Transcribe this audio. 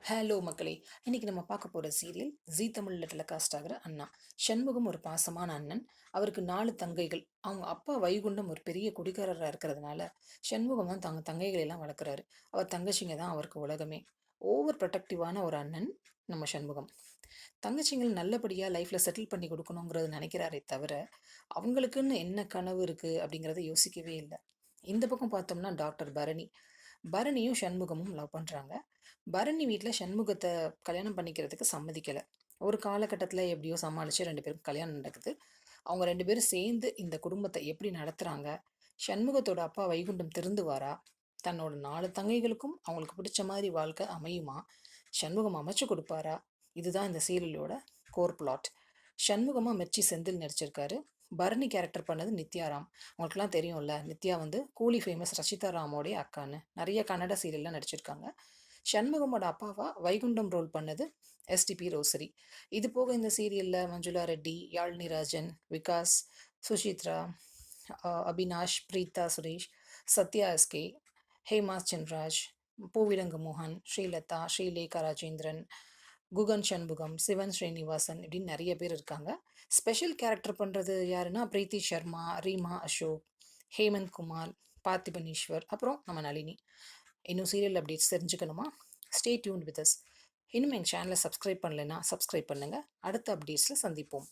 Hello மக்களே! இன்னைக்கு நம்ம பார்க்க போற சீரியல் ஜீ தமிழ்ல டெலிகாஸ்ட் ஆகுற அண்ணா. சண்முகம் ஒரு பாசமான அண்ணன். அவருக்கு 4 தங்கைகள். அவங்க அப்பா வைகுண்டம் ஒரு பெரிய குடிகாரரா இருக்கிறதுனால, சண்முகம் தான் தங்கைகளை எல்லாம் வளர்க்குறாரு. அவர் தங்கச்சிங்க தான் அவருக்கு உலகமே. ஓவர் ப்ரொடெக்டிவான ஒரு அண்ணன் நம்ம சண்முகம். தங்கச்சிங்கள் நல்லபடியா லைஃப்ல செட்டில் பண்ணி கொடுக்கணுங்கிறது நினைக்கிறாரே தவிர, அவங்களுக்குன்னு என்ன கனவு இருக்கு அப்படிங்கிறத யோசிக்கவே இல்ல. இந்த பக்கம் பார்த்தோம்னா டாக்டர் பரணி. பரணியும் சண்முகமும் லவ் பண்றாங்க. பரணி வீட்ல சண்முகத்த கல்யாணம் பண்ணிக்கிறதுக்கு சம்மதிக்கல. ஒரு காலகட்டத்தில எப்படியோ சமாளிச்சு 2 பேருக்கும் கல்யாணம் நடக்குது. அவங்க 2 பேரும் சேர்ந்து இந்த குடும்பத்த எப்படி நடத்துறாங்க? சண்முகத்தோட அப்பா வைகுண்டம் திருந்துவாரா? தன்னோட 4 தங்கைகளுக்கும் அவங்களுக்கு பிடிச்ச மாரி வாழ்க்கை அமையுமா? சண்முகம் அமைச்சு குடுப்பாரா? இதுதான் இந்த சீரியலோட கோர் பிளாட். சண்முகமா மிர்ச்சி செந்தில் நடிச்சிருக்காரு. பரணி கேரக்டர் பண்ணது நித்யா ராம். உங்களுக்கெல்லாம் தெரியும்ல, நித்யா வந்து கூலி ஃபேமஸ் ரஷிதா ராமோடைய அக்கான்னு. நெறைய கன்னட சீரியல்ல நடிச்சிருக்காங்க. சண்முகமோட அப்பாவா வைகுண்டம் ரோல் பண்ணது எஸ்டிபி ரோசரி. இது போக இந்த சீரியல்ல மஞ்சுளா ரெட்டி, யாழினி ராஜன், விகாஸ், சுசித்ரா, அபினாஷ், பிரீதா சுரேஷ், சத்யா எஸ்கே, ஹேமா சின்ராஜ், பூவிலங்கு மோகன், ஸ்ரீலதா, ஸ்ரீலேகா ராஜேந்திரன், குகன் சண்முகம், சிவன் ஸ்ரீனிவாசன் இப்படின்னு நிறைய பேர் இருக்காங்க. ஸ்பெஷல் கேரக்டர் பண்ணுறது யாருன்னா பிரீத்தி சர்மா, ரீமா அசோக், ஹேமந்த் குமார், பார்த்திபன் ஈஸ்வர், அப்புறம் நம்ம நளினி. இன்னும் சீரியல் அப்டேட்ஸ் தெரிஞ்சுக்கணுமா? Stay tuned with us. இன்னும் எங்கள் சேனலை சப்ஸ்கிரைப் பண்ணலைன்னா சப்ஸ்கிரைப் பண்ணுங்கள். அடுத்த அப்டேட்ஸில் சந்திப்போம்.